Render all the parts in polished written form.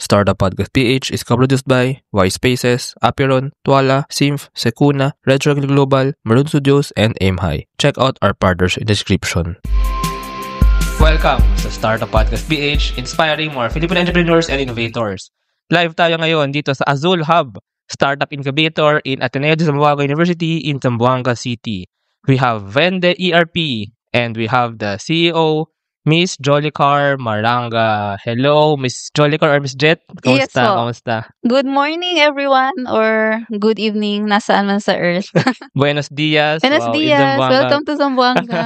Startup Podcast PH is co-produced by Y Spaces, Apiron, Tuala, Symph, Secuna, Red Circle Global, Maroon Studios, and Aim High. Check out our partners in the description. Welcome sa Startup Podcast PH, inspiring more Filipino entrepreneurs and innovators. Live tayo ngayon dito sa Azul Hub, Startup Incubator in Ateneo de Zamboanga University in Zamboanga City. We have Vende ERP and we have the CEO, Miss Jolicar Maranga. Hello, Miss Jolicar or Miss Jet? Yes Kamusta? po. Kamusta? Good morning, everyone, or good evening, nasaan man sa Earth. Buenos dias. Buenos Wow, in dias, Zamboanga. welcome to Zamboanga.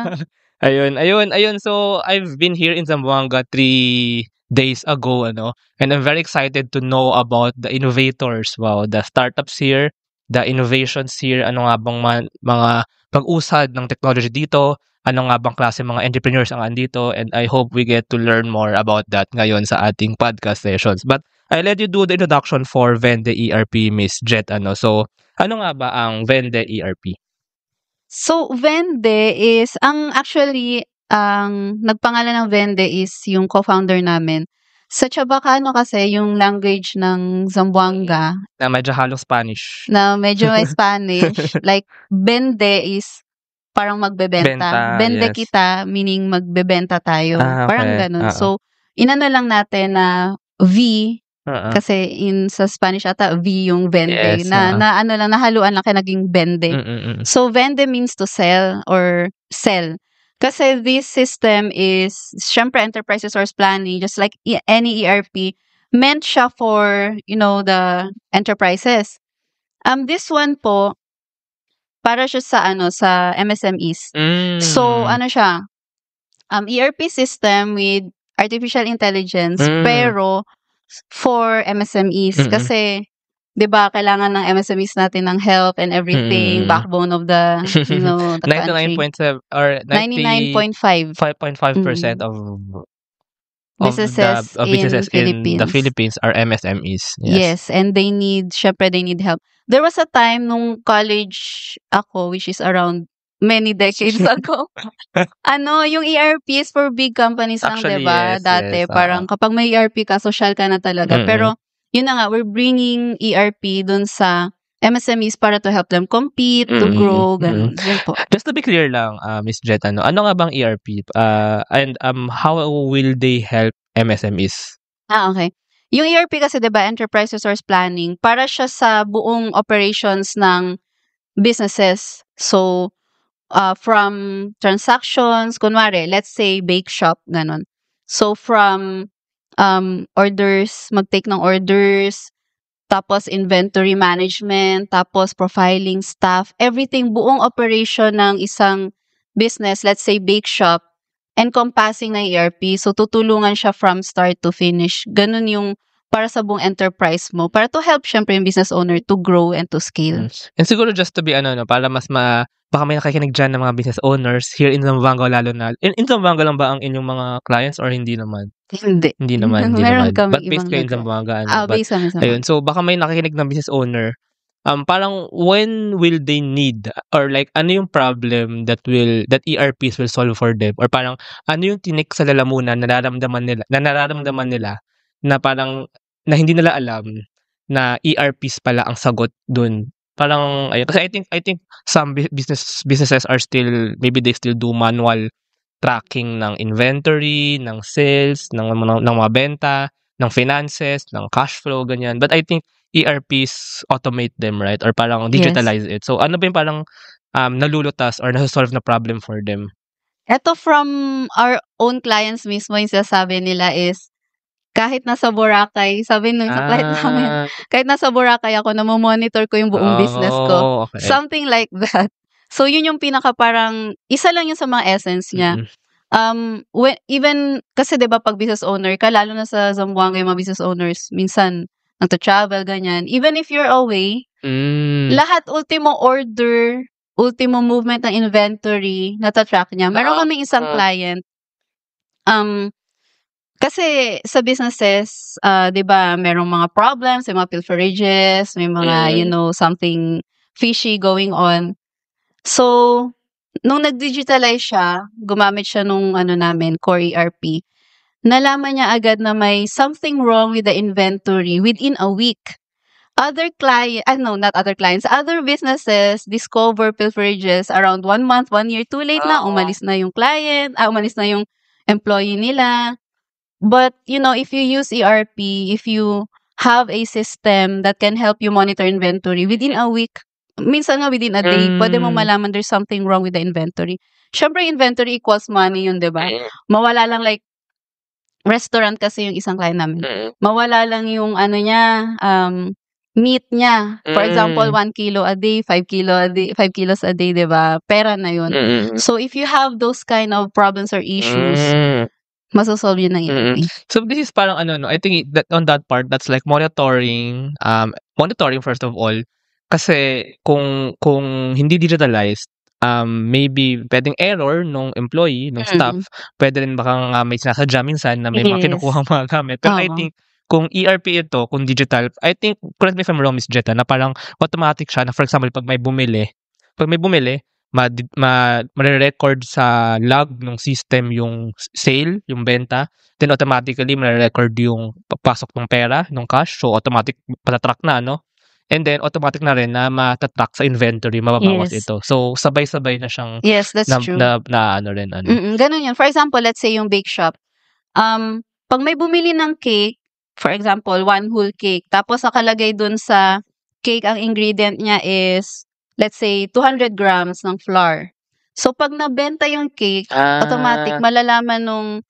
Ayun. So, I've been here in Zamboanga 3 days ago, and I'm very excited to know about the innovators. Wow, the startups here, the innovations here. Ano nga bang mga pag-usad ng technology dito? Ano nga bang klase mga entrepreneurs ang andito? And I hope we get to learn more about that ngayon sa ating podcast sessions. But I'll let you do the introduction for Vende ERP, Miss Jet. So, ano nga ba ang Vende ERP? So, Vende is, ang nagpangalan ng Vende is yung co-founder namin. Sa Chabacano kasi, yung language ng Zamboanga, Na medyo halong Spanish. na medyo may Spanish, like, Vende is parang magbebenta. Benta, Vende yes. kita, meaning magbebenta tayo. Parang Okay. ganun. Oo. So, inano lang natin na V, Oo. kasi sa Spanish ata V yung vende, Yes, na ano lang, nahaluan lang kaya naging vende. Mm-mm. So vende means to sell or sell. Kasi this system is, syempre enterprise resource planning, just like any ERP, meant siya for, the enterprises. This one po, para siya sa MSMEs. So, siya, ERP system with artificial intelligence, pero for MSMEs. Kasi, di ba, kailangan ng MSMEs natin ng help and everything, backbone of the, the country. 99.7 or 99.5 5.5% of businesses businesses in the Philippines. Philippines are MSMEs. Yes, and syempre they need help. There was a time nung college ako, which is around many decades ago. Yung ERP is for big companies lang, Actually, diba? yes, Dati, yes, parang kapag may ERP ka, social ka na talaga. Pero, yun na nga, we're bringing ERP dun sa MSMEs para to help them compete, to grow, ganun. Yun po. Just to be clear lang, Miss Jet, ano nga bang ERP? And how will they help MSMEs? Okay. Yung ERP kasi, diba, Enterprise Resource Planning, para siya sa buong operations ng businesses. So, from transactions, kunwari, let's say, bake shop, ganun. So, from orders, mag-take ng orders, tapos inventory management, tapos profiling staff, everything, buong operation ng isang business, let's say, bake shop, encompassing ng ERP. So, tutulungan siya from start to finish. Ganun yung para sa buong enterprise mo. Para to help, syempre, yung business owner to grow and to scale. And siguro just to be, para mas baka may nakikinig dyan ng mga business owners here in Zamboanga, lalo na, in Zamboanga lang ba ang inyong mga clients or hindi naman? Hindi. Hindi naman. Meron kami But based ibang kayo in lugar. Zamboanga. But, Based kami sa ayun, so baka may nakikinig ng business owner, parang when will they need or like ano yung problem that ERPs will solve for them, or parang ano yung tinik sa lalamunan na nararamdaman nila na parang na hindi nila alam na ERPs pala ang sagot dun. Parang ayun, kasi I think some businesses are still, maybe they still do manual tracking ng inventory, ng sales, ng mga benta, ng finances, ng cash flow, ganyan. But I think ERPs automate them, right? Or parang digitalize it. So, ano ba yung parang nalulutas or nasa-solve na problem for them? Ito from our own clients mismo, yung sinasabi nila is, kahit nasa Boracay, sabi nung sa client namin, kahit nasa Boracay ako, namomonitor ko yung buong business ko. Okay. Something like that. So, yun yung pinaka parang, isa lang yun sa mga essence niya. Even, kasi diba pag business owner ka, lalo na sa Zamboanga yung mga business owners, minsan, nagta-travel, ganyan. Even if you're away, lahat ultimo order, ultimo movement ng inventory, nata-track niya. Meron kaming isang client, kasi sa businesses, 'di ba, merong mga problems, may mga pilferages, may mga something fishy going on. So, nung nag-digitalize siya, gumamit siya nung namin, Core ERP. nalaman niya agad na may something wrong with the inventory within a week. Other businesses discover pilferages around 1 month, 1 year too late na, umalis na yung umalis na yung employee nila. But, if you use ERP, if you have a system that can help you monitor inventory within a week, minsan nga within a day, pwede mo malaman there's something wrong with the inventory. Syempre, inventory equals money yun, diba? Mawala lang like, restaurant kasi yung isang client namin. Mawala lang yung meat niya. For example, 1 kilo a day, 5 kilos a day, diba? Pera na yun. So, if you have those kind of problems or issues, masosolve yun ng ERP. So, this is parang I think that on that part, that's like monitoring first of all. Kasi kung hindi digitalized, maybe pwedeng error nung employee, nung staff, pwede rin baka may sinasadya minsan na may mga kinukuhang mga gamit. Pero I think, kung ERP ito, kung digital, I think, correct me if I'm wrong, Miss Jetta, na parang automatic siya na for example, pag may bumili, ma-record sa log ng system yung sale, yung benta, then automatically ma-record yung pagpasok ng pera, ng cash, so automatic patatrack na, and then automatic na rin na matatrack sa inventory, mababawas ito. So sabay-sabay na siyang that's true. Ganun yun. For example, let's say yung bake shop. Pag may bumili ng cake, for example, 1 whole cake, tapos nakalagay dun sa cake, ang ingredient niya is, let's say, 200 grams ng flour. So, pag nabenta yung cake, automatic, malalaman nung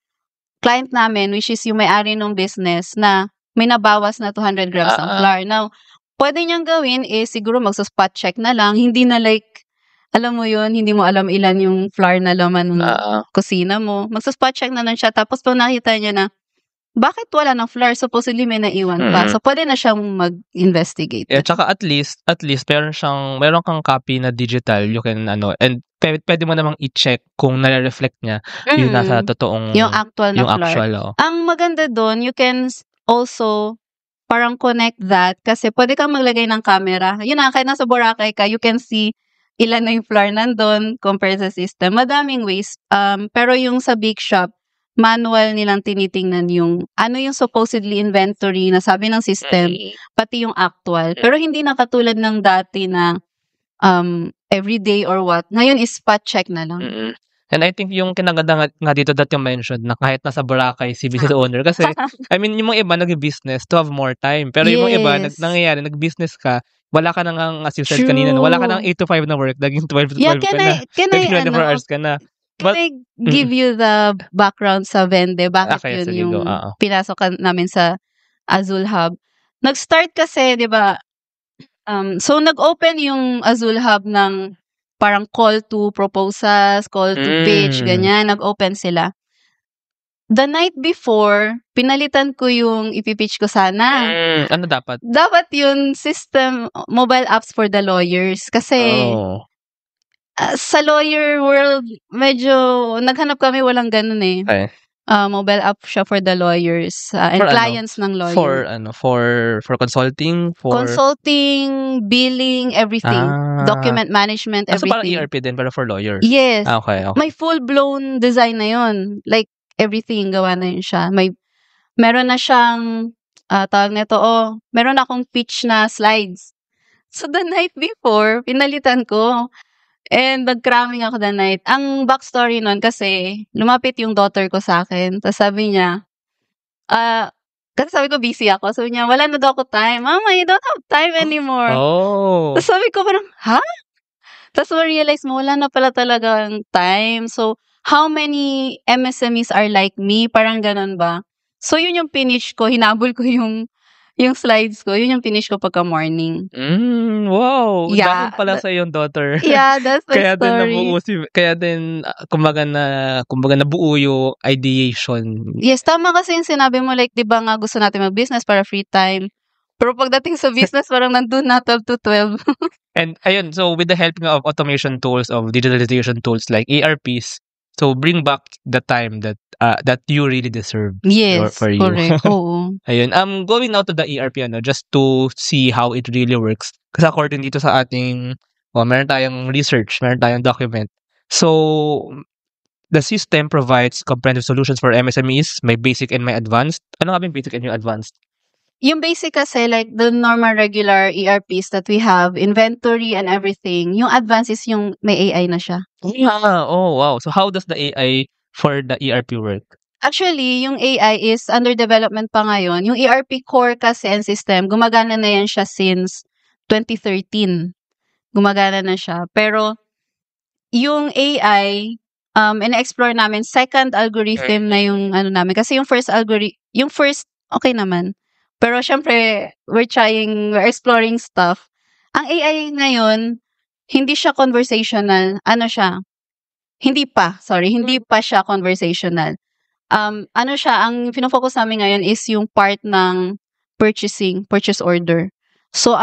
client namin, which is yung may-ari ng business, na may nabawas na 200 grams ng flour. Now, pwede niyang gawin is, siguro magsa-spot check na lang, hindi na like, alam mo yun, hindi mo alam ilan yung flour na laman ng kusina mo. Magsa-spot check na lang siya, tapos pag nakita niya na, bakit wala ng flour? Supposedly may naiwan pa. So, pwede na siyang mag-investigate. Tsaka at least, meron kang copy na digital, you can, and pwede mo namang i-check kung nare-reflect niya yung nasa totoong, yung actual na yung flour. actual, Ang maganda doon, you can also parang connect that kasi pwede kang maglagay ng camera. Yun na, kahit nasa Boracay ka, you can see ilan na yung flour nandun compared sa system. Madaming ways. Pero yung sa bake shop, manual nilang tinitingnan yung yung supposedly inventory na sabi ng system, pati yung actual. Pero hindi na katulad ng dati na everyday or what. Ngayon is spot check na lang. And I think yung kinaganda nga dito that you mentioned na kahit nasa Boracay si business owner kasi I mean yung mga iba nag-business to have more time. Pero yung mga iba nangyayari nag-business ka, wala ka nang as you said kanina, wala ka nang 8 to 5 na work, naging 12 to 12 ka na. Naging 24 hours ka na. Can I give you the background sa Vende? Bakit yun yung pinasok namin sa Azul Hub? Nag-start kasi, di ba, so nag-open yung Azul Hub ng parang call to proposals, call to pitch, ganyan. Nag-open sila. The night before, pinalitan ko yung ipipitch ko sana. Ano dapat? Dapat yung system, mobile apps for the lawyers. Kasi, sa lawyer world, medyo naghanap kami, walang ganun eh. Okay. Mobile app siya for the lawyers and For clients ng lawyer. For consulting, consulting, billing, everything. Document management, everything. So parang ERP din pero for lawyers. Yes. Okay. May full-blown design na yun. Like, everything, gawa na yun siya. Meron na siyang, tawag nito, meron akong pitch na slides. So, the night before, pinalitan ko. And nag-cramming ako the night. Ang backstory nun kasi, lumapit yung daughter ko sa akin. Tapos sabi niya, kasi sabi ko busy ako. Sabi niya, wala na daw ako time. Mama, you don't have time anymore. Tapos sabi ko parang, ha? Tapos ma-realize mo, wala na pala talagang time. So, how many MSMEs are like me? Parang ganun ba? So, yun yung finish ko. Hinabol ko yung slides ko. Yun yung finish ko pagka morning. Wow. Yeah. Dahil pala sa iyong daughter. Yeah, that's my kaya story. Kaya din, kumbaga nabuo yung ideation. Yes, tama kasi yung sinabi mo, like, di ba nga gusto natin mag-business para free time. Pero pagdating sa business, parang nandun na 12 to 12. And ayun, so with the help of automation tools, of digitalization tools like ERPs, so bring back the time that you really deserve. Yes, for you. Correct. Oo. Ayun, going out to the ERP just to see how it really works. Kasi according dito sa ating meron tayong research, meron tayong document. So the system provides comprehensive solutions for MSMEs, may basic and may advanced. Ano nga ba yung basic and yung advanced? Yung basic kasi like the normal regular ERPs that we have, inventory and everything. Yung advanced is yung may AI na siya. Yeah. Oh, wow. So how does the AI for the ERP work? Actually, yung AI is under development pa ngayon. Yung ERP core kasi and system, gumagana na yan siya since 2013. Gumagana na siya. Pero yung AI, ina-explore namin, second algorithm na yung ano namin. Kasi yung first okay naman. Pero syempre, we're exploring stuff. Ang AI ngayon, hindi siya conversational. Hindi pa siya conversational. Ano siya, ang pinofocus namin ngayon is yung part ng purchase order. So,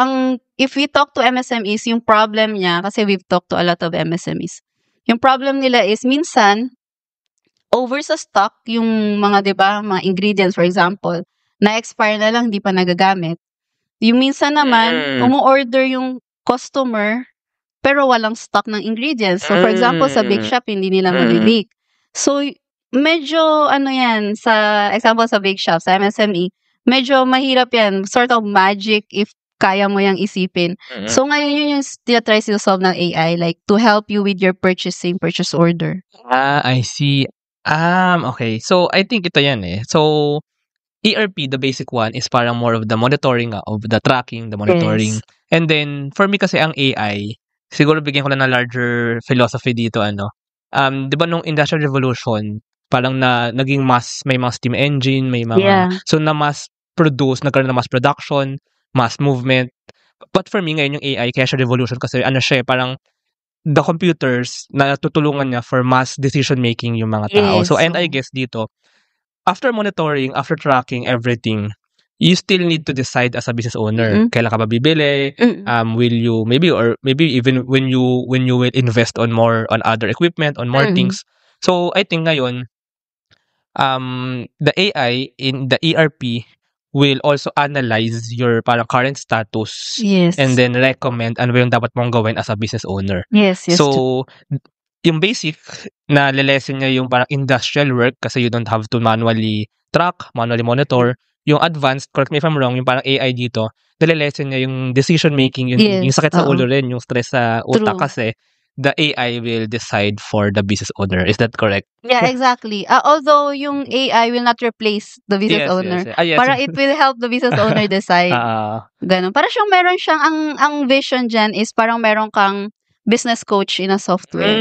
if we talk to MSMEs, yung problem niya, kasi we've talked to a lot of MSMEs, yung problem nila is minsan, over sa stock, yung mga, di ba, mga ingredients, for example, na-expire na lang, hindi pa nagagamit. Yung minsan naman, umu-order yung customer, pero walang stock ng ingredients. So, for example, sa bake shop, hindi nila mabibake. So, medyo, sa example sa bake shop, sa MSME, medyo mahirap yan. Sort of magic if kaya mo yang isipin. So, ngayon yun yung try to solve ng AI, like, to help you with your purchase order. I see. Okay. So, I think ito yan eh. So, ERP, the basic one, is parang more of the monitoring, of the tracking, the monitoring. Yes. And then, for me kasi ang AI, siguro bigyan ko lang ng larger philosophy dito, di ba nung Industrial Revolution, parang naging may mga steam engine, may mga, so na mass produce, nagkaroon ng mass production, mass movement. But for me, ngayon yung AI, kaya siya revolution kasi siya parang the computers na tutulungan niya for mass decision making yung mga tao. Yes. So, and I guess dito, after monitoring, after tracking everything, you still need to decide as a business owner. Kailan ka ba bibili? Will you maybe even when you will invest on other equipment, on more things. So I think ngayon, the AI in the ERP will also analyze your parang current status. Yes. And then recommend ano ba yung dapat mong gawin as a business owner. Yes. So yung basic na lelesen niya yung parang industrial work kasi you don't have to manually track, manually monitor. Yung advanced, correct me if I'm wrong, yung parang AI dito, nalilesen niya yung decision making, yung sakit sa ulo rin, yung stress sa utak. True. Kasi the AI will decide for the business owner. Is that correct? Yeah, exactly. Although yung AI will not replace the business owner. Yes. Parang it will help the business owner decide. Ganun. Parang meron siyang, ang vision dyan is parang meron kang business coach in a software.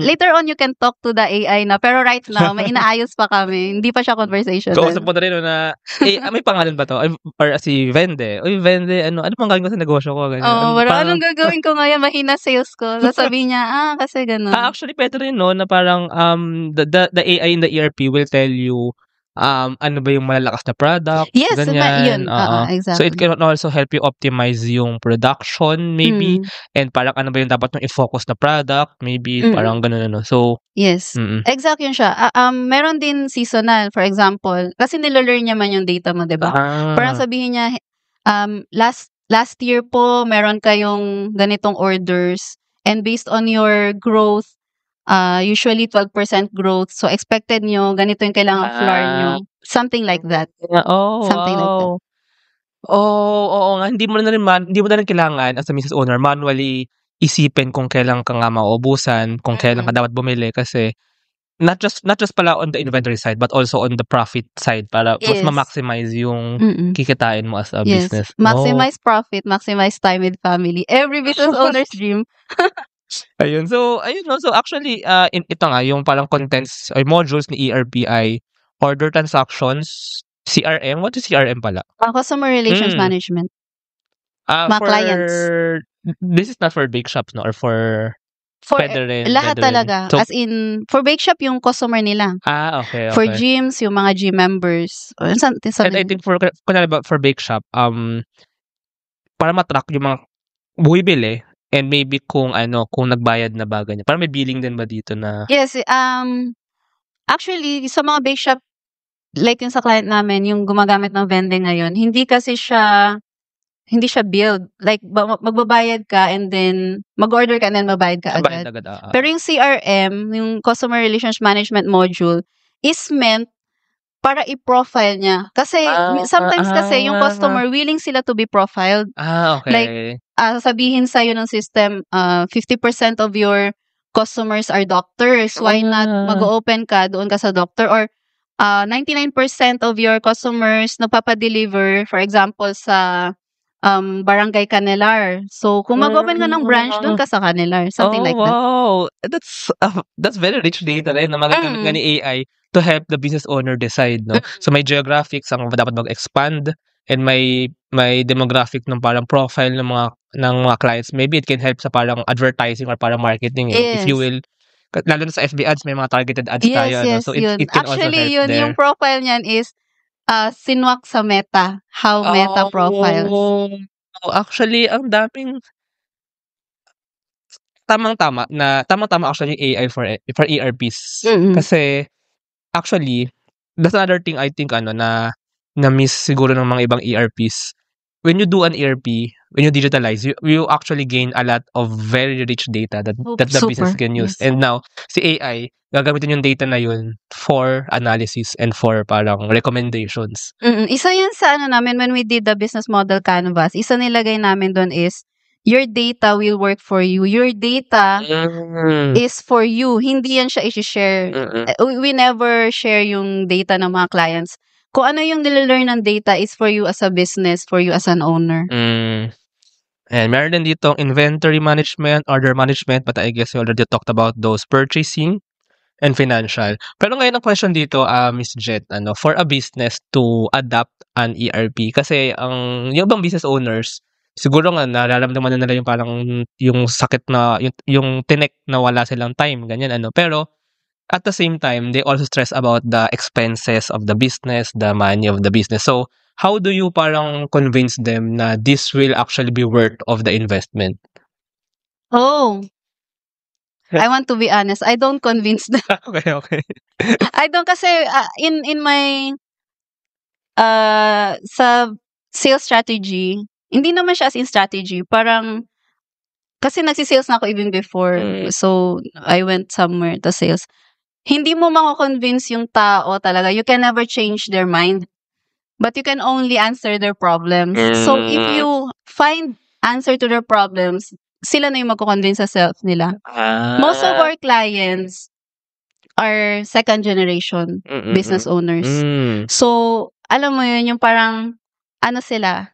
Later on, you can talk to the AI na. Pero right now, may inaayos pa kami. Hindi pa siya conversational. Kausap mo na rin na, may pangalan ba to? Or si Vende. Uy, Vende, ano bang gagawin ko sa negosyo ko? Ganyan. Anong gagawin ko ngayon? Mahina sales ko. Sasabihin niya, kasi gano'n. Actually, pwede rin, no, na parang, the AI in the ERP will tell you, ano ba yung malalakas na product? Yes, ganyan. Yun. Exactly. So, it can also help you optimize yung production, maybe. And parang ano ba yung dapat mong i-focus na product? Maybe, parang ganun, So, yes. Exact yun siya. Meron din seasonal, for example. Kasi nilalearn niya man yung data mo, diba? Parang sabihin niya, last year po, meron kayong ganitong orders. And based on your growth, usually 12% growth. So, expected nyo, ganito yung kailangan floor nyo. Something like that. Something like that. Oo nga. Hindi mo na rin kailangan as a business owner manually isipin kung kailan ka nga mauubusan, kung kailan ka dapat bumili kasi not just pala on the inventory side but also on the profit side para mas ma-maximize yung kikitain mo as a business. Maximize profit, maximize time with family. Every business owner's dream. Ayun. So actually, ito nga, yung parang contents or modules ni ERP ay order transactions, CRM. What is CRM pala? Customer Relations Management. Mga clients. This is not for bake shops, no? Or for lahat talaga. So, as in, for bake shop, yung customer nila. Okay. For gyms, yung mga gym members. And I think for bake shop, para matrack yung mga buwibili, and maybe kung nagbayad na ba ganyan. Parang may billing din ba dito na? Yes, actually sa mga bake shop like yung sa client namin, yung gumagamit ng vending ngayon, hindi kasi siya hindi siya billed. Like, magbabayad ka and then, mag-order ka and then mabayad ka Bayad agad. agad. Pero yung CRM, yung Customer Relations Management Module, is meant para i-profile niya. Kasi, sometimes kasi, yung customer, willing sila to be profiled. Okay. Sabihin sa'yo ng system, 50% of your customers are doctors. Why not mag-open ka, doon ka sa doctor? Or 99% of your customers nagpapadeliver, for example, sa Barangay Canelar. So, kung mag-open ka ng branch, doon ka sa Canelar. Something like that. Wow. That's very rich data rin na magagamit nga ni AI to help the business owner decide, no? So, may geographics ang dapat mag-expand and may demographic ng parang profile ng mga clients. Maybe it can help sa parang advertising or parang marketing. If you will, lalo na sa FB ads, may mga targeted ads tayo. No? So, it can Actually, also help there. yung profile niyan is sinwak sa Meta. How Meta profiles. Actually, ang daming tamang-tama actually AI for ERPs. Kasi actually, that's another thing I think na miss siguro ng mga ibang ERPs. When you do an ERP, when you digitalize, you actually gain a lot of very rich data that the business can use. Yes. And now, si AI, gagamitin yung data na yun for analysis and for parang recommendations. Isa yun sa namin when we did the business model canvas. Isa nilagay namin doon is, your data will work for you. Your data is for you. Hindi yan siya i-share. We never share yung data ng mga clients. Kung ano yung nilalearn ng data is for you as a business, for you as an owner. And meron din dito inventory management, order management, but I guess we already talked about those, purchasing and financial. Pero ngayon ang question dito, Miss Jet, for a business to adapt an ERP, kasi yung ibang business owners, siguro nga nararamdaman na nila yung parang yung sakit na yung tinek na wala silang time, ganyan pero at the same time they also stress about the expenses of the business, the money of the business. So how do you parang convince them na this will actually be worth of the investment? I want to be honest, I don't convince them. Okay. I don't, kasi in my sa sales strategy, hindi naman siya as in strategy. Parang, kasi nagsisales na ako even before. So, I went somewhere to sales. Hindi mo mako-convince yung tao talaga. You can never change their mind. But you can only answer their problems. So, if you find answer to their problems, sila na yung magko-convince sa self nila. Most of our clients are second generation business owners. So, alam mo yun, yung parang, sila,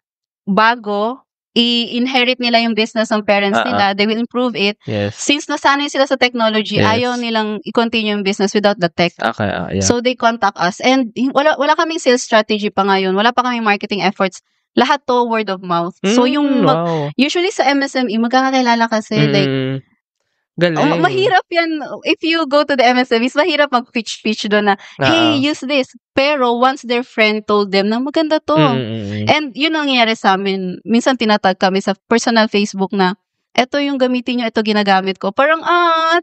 bago, i-inherit nila yung business ng parents nila, they will improve it. Yes. Since nasanay sila sa technology, ayaw nilang i-continue yung business without the tech. Okay, yeah. So they contact us. And wala kaming sales strategy pa ngayon. Wala pa kaming marketing efforts. Lahat to word of mouth. So yung usually sa MSME, magkakakilala kasi like, galing. Mahirap yan. If you go to the MSMEs, mahirap mag-pitch doon na, hey, use this. Pero once their friend told them na maganda to. And yun ang nangyayari sa amin. Minsan tinatag kami sa personal Facebook na, eto yung gamitin nyo, eto ginagamit ko. Parang,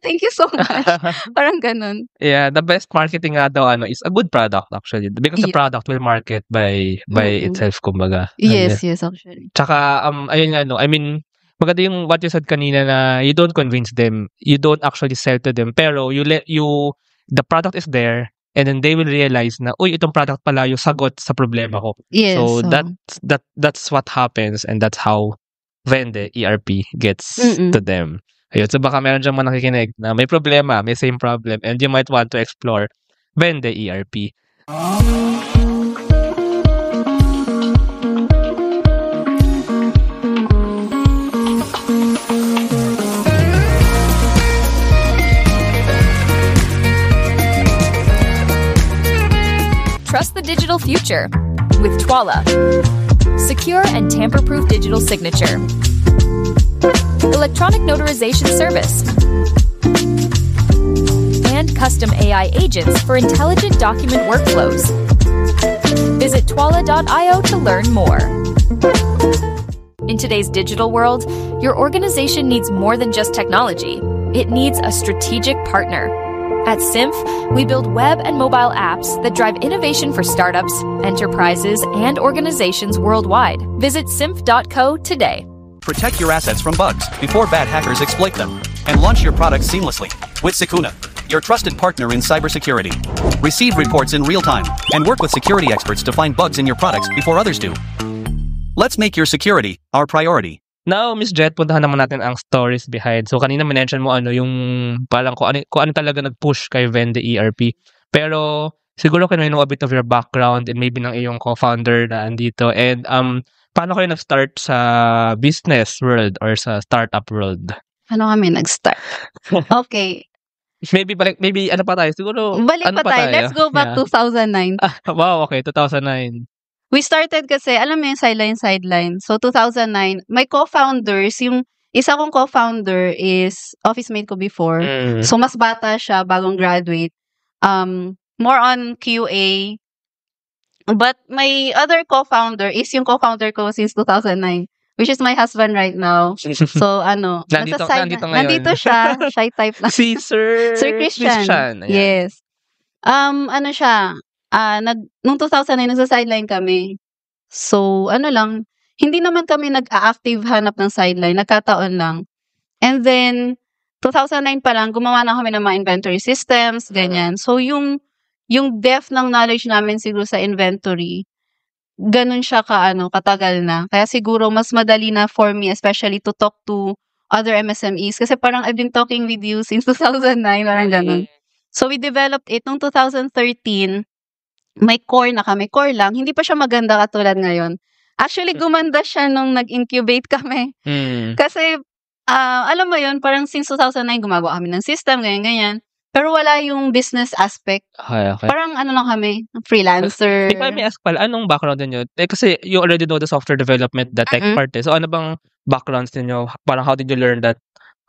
thank you so much. Parang ganun. Yeah, the best marketing nga daw is a good product actually. Because the product will market by itself, kumbaga. Yes, actually. Tsaka, ayun nga, I mean, maganda yung what you said kanina na you don't convince them, you don't actually sell to them, pero the product is there, and then they will realize na, uy, itong product pala yung sagot sa problema ko. Yes. So that's what happens, and that's how Vende ERP gets to them. Ayun, so baka meron dyan mga nakikinig na may problema, may same problem, and you might want to explore Vende ERP. Trust the digital future with Twala. Secure and tamper-proof digital signature. Electronic notarization service. And custom AI agents for intelligent document workflows. Visit twala.io to learn more. In today's digital world, your organization needs more than just technology. It needs a strategic partner. At Symph, we build web and mobile apps that drive innovation for startups, enterprises, and organizations worldwide. Visit symph.co today. Protect your assets from bugs before bad hackers exploit them. And launch your products seamlessly with Sicuna, your trusted partner in cybersecurity. Receive reports in real time and work with security experts to find bugs in your products before others do. Let's make your security our priority. Now, Miss Jet, puntahan naman natin ang stories behind. So, kanina mention mo yung parang kung ano talaga nag-push kay Vende ERP. Pero, siguro can we know a bit of your background and maybe ng iyong co-founder na andito. And, paano kayo nag-start sa business world or sa startup world? Ano kami nag-start? Okay. Maybe ano pa tayo? Siguro, Balik ano pa tayo. Let's go back 2009. Wow, okay. 2009. We started kasi, alam mo yung sideline. So, 2009, my co-founders, yung isa kong co-founder is office mate ko before. So, mas bata siya, bagong graduate. More on QA. But my other co-founder is yung co-founder ko since 2009, which is my husband right now. So, Nandito ngayon. Nandito siya, shy type lang. Si Sir Christian. Ayan. Yes. Ano siya, nung 2009, nagsa-sideline kami. So, hindi naman kami nag-active hanap ng sideline. Nagkataon lang. And then, 2009 pa lang, gumawa na kami ng mga inventory systems, ganyan. So, yung depth ng knowledge namin siguro sa inventory, ganun siya katagal na. Kaya siguro mas madali na for me, especially to talk to other MSMEs. Kasi parang I've been talking with you since 2009, parang ganun. So, we developed it nung 2013. May core na kami. Core lang. Hindi pa siya maganda katulad ngayon. Actually, gumanda siya nung nag-incubate kami. Kasi, alam mo yun, parang since 2009, gumagawa kami ng system, ganyan. Pero wala yung business aspect. Okay. Parang lang kami, freelancer. If I may ask pala, anong background ninyo? Kasi you already know the software development, the tech part. So ano bang backgrounds ninyo? Parang how did you learn that?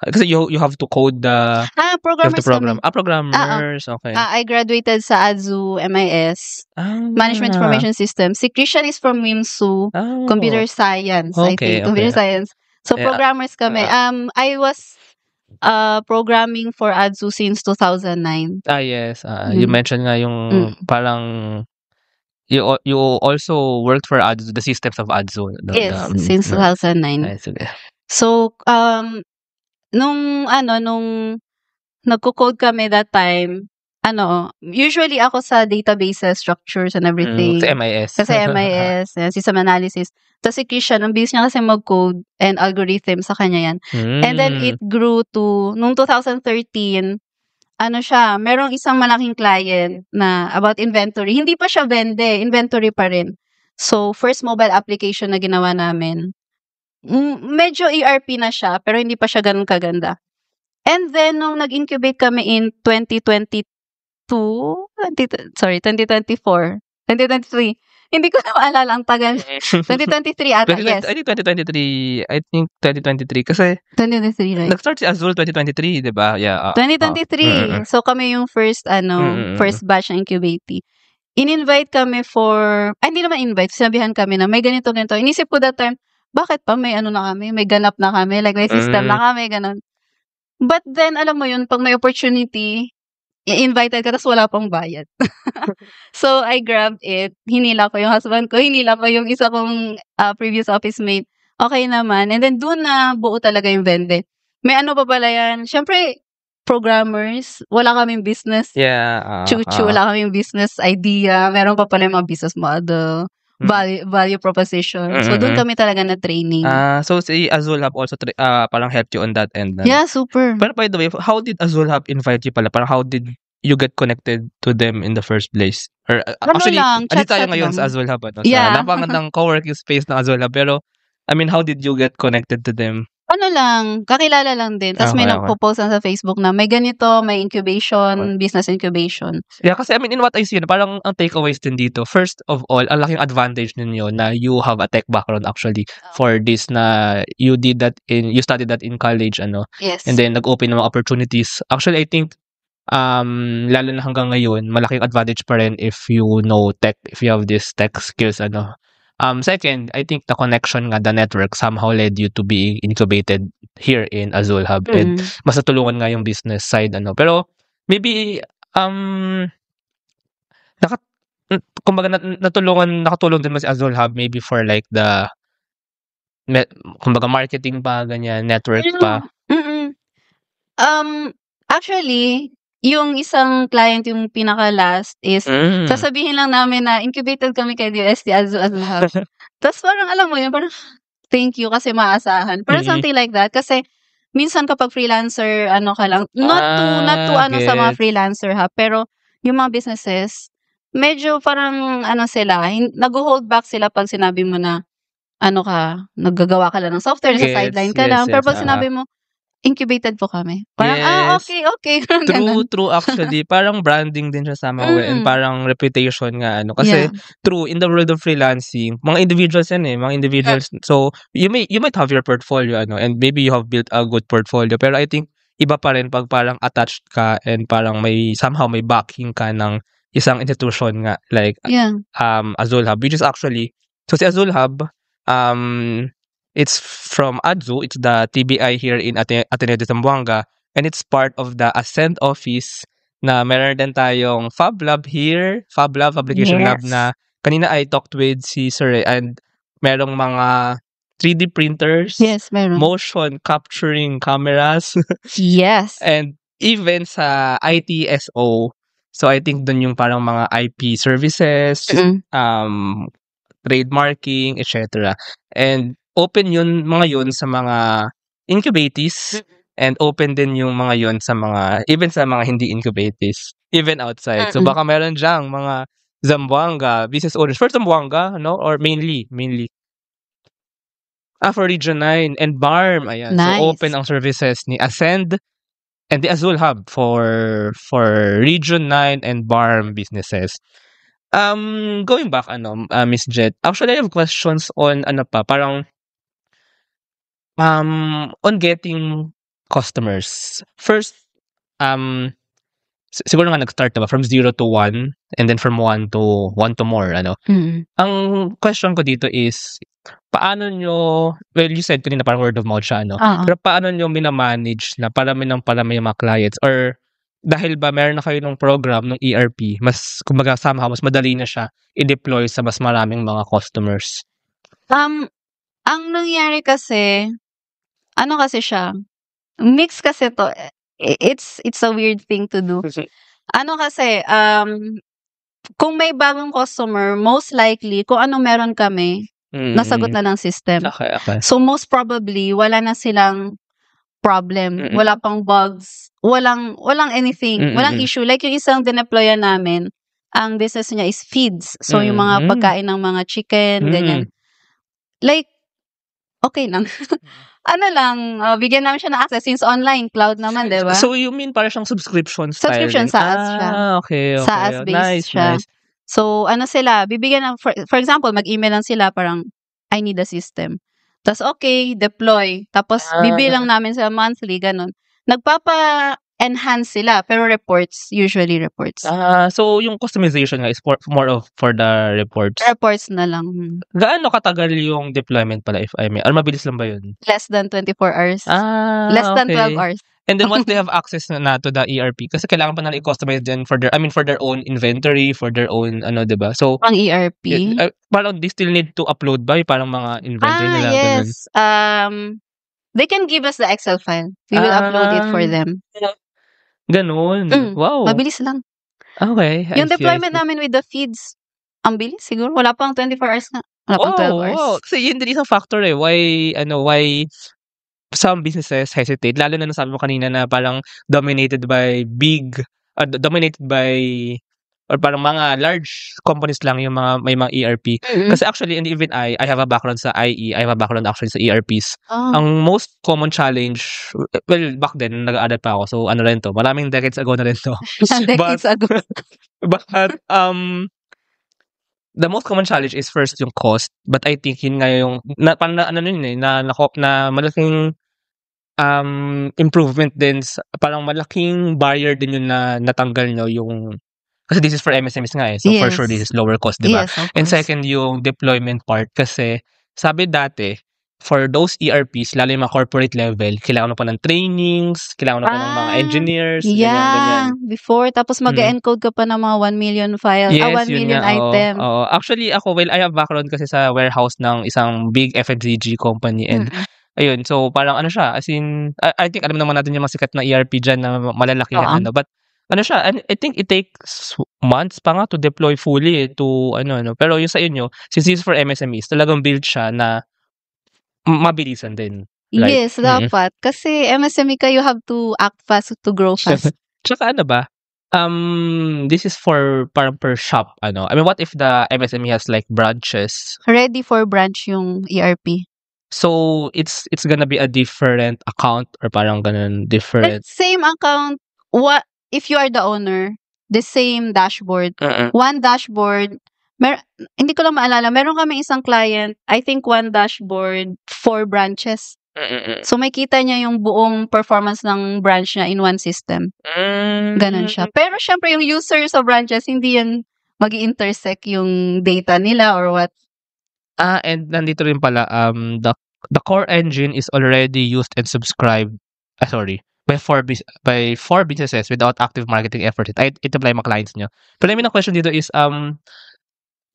Kasi you have to code the... Programmers program. Programmers. Okay. I graduated sa ADSU MIS, Management Information System. Si Christian is from WIMSU, Computer Science, I think. Computer Science. So, programmers kami. I was programming for ADSU since 2009. Yes. You mentioned nga yung parang... You also worked for ADSU, the systems of ADSU. Yes, since 2009. So, nung nagko-code kami that time, usually ako sa databases, structures and everything. Sa MIS. Kasi MIS, system analysis. Tapos si Christian, ang bilis niya kasi mag-code and algorithm sa kanya yan. And then it grew to, nung 2013, merong isang malaking client na about inventory. Hindi pa siya Vende, inventory pa rin. So, first mobile application na ginawa namin. Medyo ERP na siya, pero hindi pa siya ganun kaganda. And then, nung nag-incubate kami in 2023, hindi ko na maalala ang tagal. 2023 ata, yes. I think 2023. Kasi, 2023, right? nag-start si Azul 2023, di ba? Yeah. 2023. So, kami yung first batch ng incubate. In-invite kami hindi naman invite, sinabihan kami na may ganito. Inisip ko that time, bakit pa may na kami, may ganap na kami, like may system na kami, ganun. But then, alam mo yun, pag may opportunity, invited ka, tapos wala pang bayad. So, I grabbed it. Hinila ko yung husband ko, hinila ko yung isa kong previous office mate. Okay naman. And then, doon na buo talaga yung Vende. May pa pala yan. Siyempre, programmers, wala kaming business. Yeah. Wala kaming business idea. Meron pa pala yung mga business model. Value proposition. So, doon kami talaga na training. So, si Azul Hub also parang helped you on that end. Yeah, super. Pero by the way, how did Azul Hub invite you pala? Parang how did you get connected to them in the first place? Or actually, andito tayo ngayon sa Azul Hub. Yeah. Sa napakagandang co-working space ng Azul Hub. Pero, I mean, how did you get connected to them? Kakilala lang din. Tapos may nagpo-post sa Facebook na may ganito, may incubation, business incubation. Yeah, kasi I mean, in what I see, parang ang takeaways din dito, first of all, ang laking advantage ninyo na you have a tech background actually for this na you studied that in college, Yes. And then nag-open ng mga opportunities. Actually, I think, lalo na hanggang ngayon, malaking advantage pa rin if you know tech, if you have this tech skills, Second, I think the connection nga, the network somehow led you to being incubated here in Azul Hub. And mas natulungan nga yung business side, Pero maybe, naka kumbaga nakatulong din mo si Azul Hub maybe for like the kumbaga marketing pa, ganyan, network pa. Mm. Actually, yung isang client yung pinaka-last is sasabihin lang namin na incubated kami kay DOST Azul Hub. Tapos parang alam mo yun, parang thank you kasi maasahan. Parang something like that. Kasi minsan kapag freelancer, ano ka lang, not to ano sa mga Gets. freelancer ha, pero yung mga businesses, medyo parang ano sila, nag-hold back sila pag sinabi mo na ano ka, naggagawa ka lang ng software, sa Gets, sideline ka yes, lang. Pero yes, pag sinabi mo, incubated po kami. Parang, Yes. okay. Parang ganun. True actually. Parang branding din siya somehow and parang reputation nga ano. Kasi Yeah. true, in the world of freelancing, mga individuals yan eh, mga individuals. So, you might have your portfolio ano and maybe you have built a good portfolio. Pero I think iba pa rin pag parang attached ka and parang somehow may backing ka ng isang institution nga like Yeah. Azul Hub, which is actually, so si Azul Hub, it's from ADZU, it's the TBI here in Ateneo de Zamboanga, and it's part of the Ascend office na meron din tayong Fab Lab here, Application Lab Yes. na kanina I talked with si Sir and merong mga 3D printers, Yes, meron. motion capturing cameras, Yes. and even sa ITSO. So I think dun yung parang mga IP services, trademarking, etc. And open mga yun sa mga incubatees and open din yung mga yun sa mga, even sa mga hindi incubatees, even outside. So baka meron dyang mga Zamboanga business owners. For Zamboanga, no? Or mainly. For Region 9 and BARM. Ayan. Nice. So open ang services ni Ascend and the Azul Hub for Region 9 and BARM businesses. Going back, Miss Jet, actually I have questions on parang on getting customers. First, siguro nga nag-start from 0 to 1 and then from 1 to more, Ang question ko dito is, paano nyo, well, you said kanina parang word of mouth siya, pero paano nyo minamanage na parami yung mga clients? Or dahil ba meron na kayo ng program, ng ERP, mas, kumbaga somehow, mas madali na siya i-deploy sa mas maraming mga customers? Ang nangyari kasi, kasi siya, mix kasi to, it's a weird thing to do. Kasi, kung may bagong customer, most likely, kung ano meron kami, nasagot na ng system. Okay. So, most probably, wala na silang problem. Wala pang bugs. Walang anything. Walang issue. Like, yung isang dineployan namin, ang business niya is feeds. So, yung mga pagkain ng mga chicken, ganyan. Like, okay lang. Bigyan namin siya ng access since online, cloud naman, di ba? So, you mean para siyang subscription style? Subscription, SaaS siya. Okay. SaaS-based siya. Nice. So, sila, bibigyan ng, for example, mag-email lang sila, parang, I need a system. Tapos, okay, deploy. Tapos, bibilang namin sa monthly, ganun. Nagpapa-enhance sila, pero usually reports. So, yung customization nga is more for the reports? Reports na lang. Gaano katagal yung deployment pala, if I may? Or mabilis lang ba yun? Less than 24 hours. Less than 12 hours. And then once they have access na to the ERP, kasi kailangan pa nila i-customize din for their own inventory, for their own, diba? So, pang ERP. Parang they still need to upload ba yung parang mga inventory nila? Yes. Ganun? They can give us the Excel file. We will upload it for them. Ganun. Wow. Mabilis lang. Okay. Yung deployment namin with the feeds, ang bilis siguro. Wala pang 24 hours na. Wala pang 12 hours. Wow. Kasi yun din isang factor why some businesses hesitate, lalo na nasabi mo kanina na parang dominated by or parang mga large companies lang yung may mga ERP. Kasi actually, and even I have a background sa IE, I have a background actually sa ERPs. Ang most common challenge, well, back then, nag-aaral pa ako, so rin to, maraming decades ago na rin to. Decades ago. But, the most common challenge is first yung cost, but I think yun nga yung na malaking improvement din, parang malaking barrier din yun na natanggal nyo yung, kasi this is for MSMEs nga so for sure this is lower cost, diba? Yes, of course. And second, yung deployment part, kasi sabi dati, for those ERPs, lalo yung mga corporate level, kailangan mo pa ng trainings, kailangan mo pa ng mga engineers, ganyan. Before, tapos mag-encode ka pa ng mga 1 million file, Yes, 1 yun million nga, item. oo. Actually, ako, I have background kasi sa warehouse ng isang big FMCG company and ayun, so parang ano siya, as in, I think alam naman natin yung mga sikat na ERP dyan na malalaki Oo. but ano siya, I think it takes months pa nga to deploy fully to pero yung sa inyo, since this is for MSMEs, talagang build siya na mabilisan din. Right? Yes, dapat. Kasi MSME ka, you have to act fast to grow fast. Tsaka ano ba, this is for parang per shop, I mean, what if the MSME has like branches? Ready for branch yung ERP. So, it's gonna be a different account or parang ganun, different? Same account. What if you are the owner, the same dashboard. One dashboard. Hindi ko lang maalala. Meron kami isang client, I think one dashboard, 4 branches. So, may kita niya yung buong performance ng branch niya in one system. Ganon siya. Pero syempre, yung users of branches, hindi yan mag-intersect yung data nila or what. And nandito rin pala, the core engine is already used and subscribed, by 4 businesses without active marketing effort. Ito pala yung mga clients nyo. Pero I mean, ang question dito is,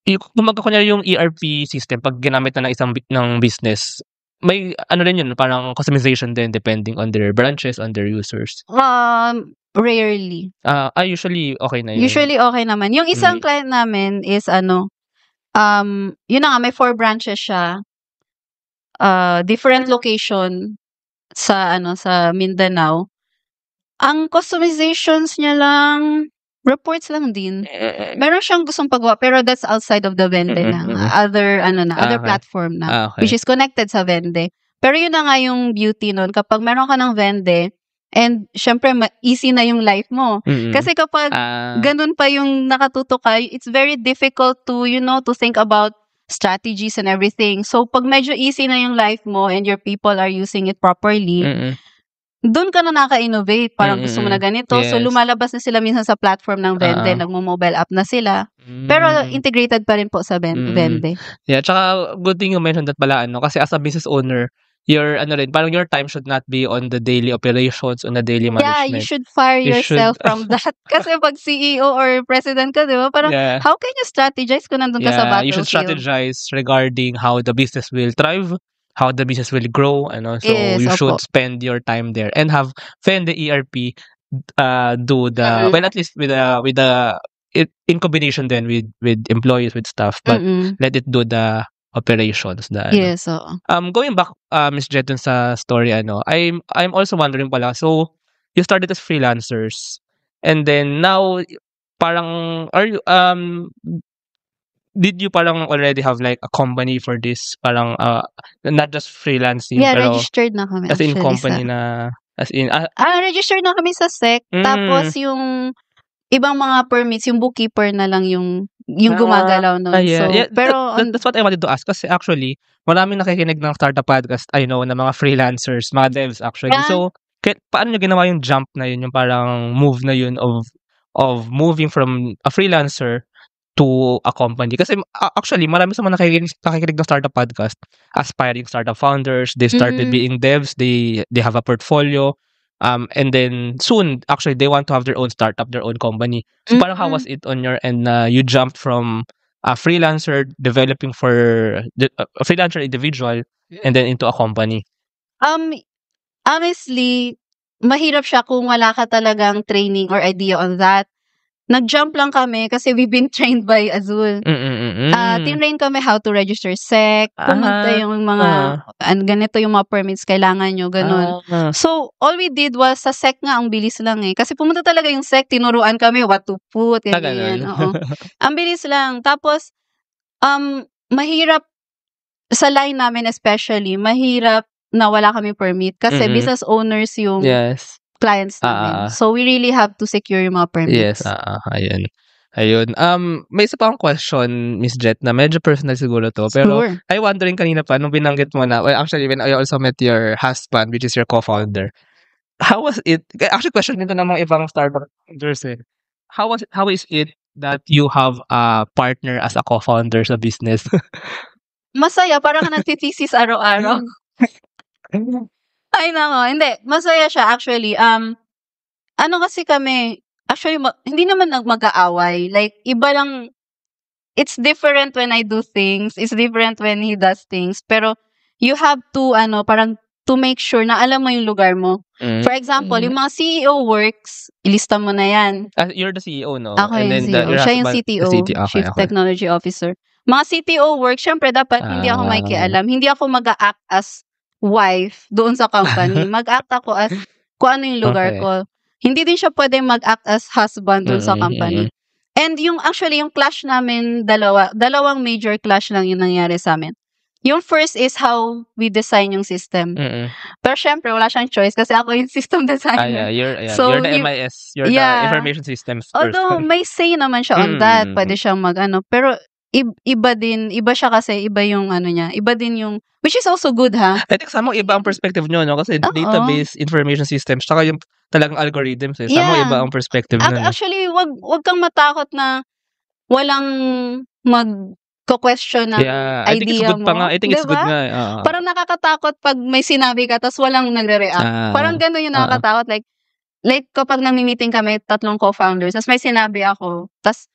kunyari yung ERP system, pag ginamit na ng isang ng business, may rin yun, parang customization din depending on their branches, on their users. Rarely. Usually okay na yun. Usually okay naman. Yung isang client namin is yun na nga, may 4 branches siya. Different location sa Mindanao. Ang customizations niya lang, reports lang din. Meron siyang gustong pagawa, pero that's outside of the Vende na. Other platform na. Okay. Which is connected sa Vende. Pero yun na nga yung beauty nun. Kapag meron ka ng Vende, and syempre, easy na yung life mo. Kasi kapag ganun pa yung nakatutok ka, it's very difficult to, to think about strategies and everything. So, pag medyo easy na yung life mo and your people are using it properly, doon ka na naka-innovate. Parang gusto mo na ganito. Yes. So, lumalabas na sila minsan sa platform ng Vende. Nagmo-mobile app na sila. Pero integrated pa rin po sa Vende. Yeah, tsaka good thing you mentioned that pala, kasi as a business owner, your time should not be on the daily operations, on the daily management. Yeah, you should fire yourself from that. Kasi pag CEO or president ka, di ba? Parang, how can you strategize kung nandun ka sa battlefield? You should strategize regarding how the business will thrive, how the business will grow, so yes, you should spend your time there and have Vende ERP do the well, at least with in combination then with employees, with staff, but let it do the operations. Yes, going back, Miss Jet, sa story, I'm also wondering pala, so you started as freelancers and then now parang are you did you parang already have like a company for this, parang not just freelancing, pero registered na kami as in actually company na as in registered na kami sa SEC. Tapos yung ibang mga permits, yung bookkeeper na lang yung gumagalaw nun. Pero that's what I wanted to ask, kasi actually maraming nakikinig ng Startup Podcast, I know, na mga freelancers, mga devs actually. So paano nyo ginawa yung jump na yun, yung parang move na yun of moving from a freelancer to a company? Kasi actually marami sa mga nakikinig ng Startup Podcast, aspiring startup founders, they started being devs, they have a portfolio, and then soon actually they want to have their own startup, their own company. So parang how was it on your end na you jumped from a freelancer developing for a freelancer individual and then into a company? Honestly, mahirap siya kung wala ka talagang training or idea on that. Nag-jump lang kami kasi we've been trained by Azul. Tinrain kami how to register SEC, pumunta yung mga, ganito yung mga permits kailangan nyo, ganun. So, all we did was, sa SEC nga, ang bilis lang kasi pumunta talaga yung SEC, tinuruan kami what to put, ganyan. Ang bilis lang. Tapos, mahirap, sa line namin especially, mahirap na wala kami permit kasi business owners yung clients namin. So, we really have to secure yung mga permits. Yes, ayun. May isa pa akong question, Miss Jet, na medyo personal siguro to. Pero, I wondering kanina pa, nung binanggit mo na, well, actually, when I also met your husband, which is your co-founder, how was it? Actually, question nito ng mga ibang startup founders How is it that you have a partner as a co-founder sa business? masaya parang nagte-thesis araw-araw. Ay nako, hindi masaya siya actually. Ano kasi kami, actually hindi naman mag-aaway. Like iba lang, it's different when I do things, it's different when he does things. Pero you have to parang to make sure na alam mo yung lugar mo. For example, yung mga CEO works, ilista mo na yan. You're the CEO, no? Ako yung CEO. Siya yung CTO, Chief Technology Officer. Mga CTO work, syempre dapat hindi ako makikialam. Hindi ako mag-act as wife doon sa company. Mag-act ako as kung ano yung lugar ko. Hindi din siya pwede mag-act as husband doon sa company. And yung clash namin, dalawang major clash lang yung nangyari sa amin. Yung first is how we design yung system. Pero syempre, wala siyang choice kasi ako yung system designer. You're the MIS. You're the information systems person. Although, may say naman siya on that. Pwede siyang pero iba siya kasi, iba yung niya. Iba din yung, which is also good, ha? I think sama iba ang perspective nyo, no? Kasi database, information systems, tsaka yung talagang algorithms, sama iba ang perspective nyo. Actually, wag kang matakot na walang question ng idea mo. I think it's good nga. Parang nakakatakot pag may sinabi ka tapos walang nagre-react. Parang gano'n yung nakakatakot. Like kapag nami-meeting kami, 3 co-founders, tapos may sinabi ako, tapos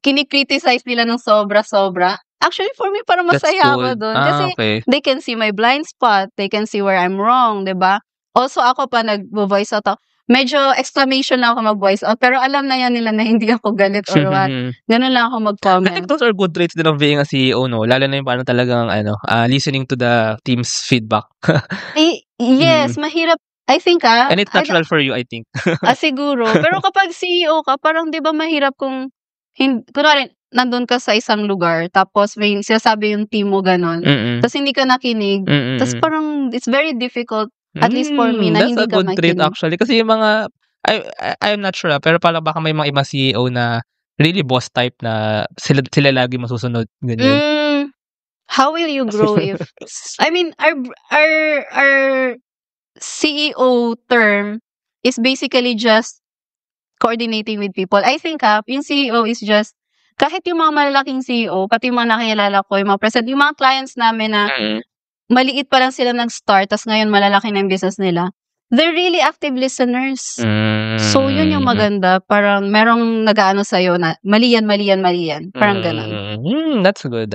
kinikriticize nila ng sobra-sobra. Actually, for me, parang masaya ako doon. Kasi they can see my blind spot. They can see where I'm wrong, diba? Also, ako pa nag-voice out ako. Medyo exclamation lang ako mag-voice out. Pero alam na yan nila na hindi ako galit or what. Ganun lang ako mag-comment. I think those are good traits din of being a CEO, no? Lalo na yung parang talagang, listening to the team's feedback. Yes, mahirap. I think, And it's natural for you, I think. Siguro. Pero kapag CEO ka, parang di ba mahirap kung, kunwari, nandun ka sa isang lugar, tapos may sinasabi yung team mo ganon, tapos hindi ka nakinig, tapos parang, it's very difficult. At least for me, na hindi ka makinig. That's a good trait actually. Kasi yung mga, I'm not sure, pero parang baka may mga ibang CEO na really boss type na sila lagi masusunod. Ganyan. How will you grow if... I mean, our CEO term is basically just coordinating with people. I think yung CEO is just, kahit yung mga malalaking CEO, pati yung mga nakilala ko, yung mga president, yung mga clients namin na maliit pa lang sila nag-start, tas ngayon malalaki na yung business nila. They're really active listeners. So, yun yung maganda. Parang merong nag-aano sa'yo na mali yan. Parang ganun. That's good.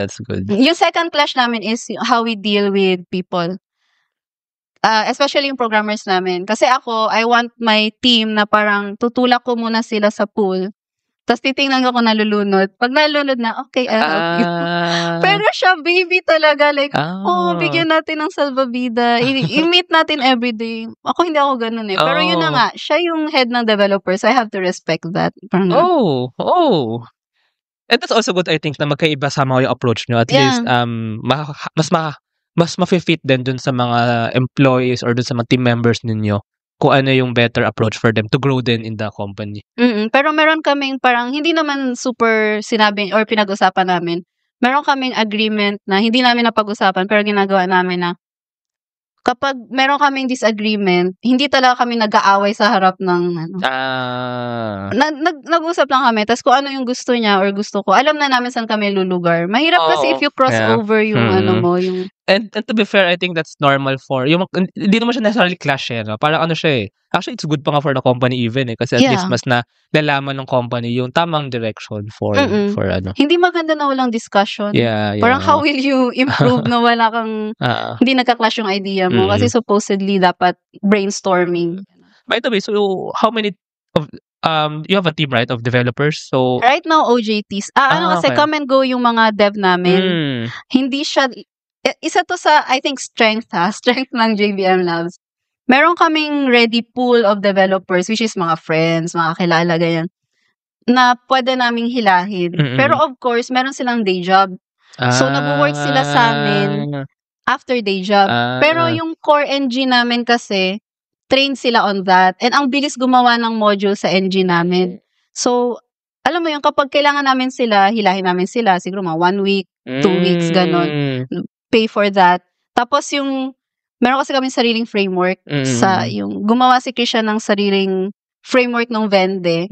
Yung second clash namin is how we deal with people. Especially yung programmers namin. Kasi ako, I want my team na parang tutulak ko muna sila sa pool. Tapos titingnan ko kung nalulunod. Pag nalulunod na, okay, I'll help you. Pero siya, baby talaga. Like, bigyan natin ng salvavida. I-meet natin everyday. Ako, hindi ako ganun eh. Pero yun na nga, siya yung head ng developers. I have to respect that. Parang And that's also good, I think, na magkaiba sama yung approach nyo. At least, mas ma-fit din dun sa mga employees or dun sa mga team members ninyo kung ano yung better approach for them to grow din in the company. Pero meron kaming parang hindi naman super sinabi or pinag-usapan namin. Meron kaming agreement na hindi namin napag-usapan pero ginagawa namin na kapag meron kaming disagreement, hindi talaga kami nag-aaway sa harap ng nag-usap lang kami. Tapos kung ano yung gusto niya or gusto ko, alam na namin saan kami lulugar. Mahirap kasi if you cross over yung yung... And to be fair, I think that's normal for... Hindi naman siya necessarily clash no? Parang siya Actually, it's good pa nga for the company even kasi at least mas nalaman ng company yung tamang direction for Hindi maganda na walang discussion. Parang how will you improve na wala kang... hindi nagka-clash yung idea mo kasi supposedly dapat brainstorming. By the way, so how many of... you have a team, right, of developers? So right now, OJTs. Kasi come and go yung mga dev namin. Hindi siya... Isa to sa, I think, strength ng JBM Labs. Meron kaming ready pool of developers, which is mga friends, mga kilala, ganyan, na pwede naming hilahin. Pero of course, meron silang day job. So, nag-work sila sa amin after day job. Pero yung core NG namin kasi, trained sila on that. And ang bilis gumawa ng module sa NG namin. So, alam mo yung kapag kailangan namin sila, hilahin namin sila, siguro mga 1 week, 2 weeks, ganon. Pay for that. Tapos yung meron kasi kami sariling framework sa yung gumawa si Christian ng sariling framework ng Vende.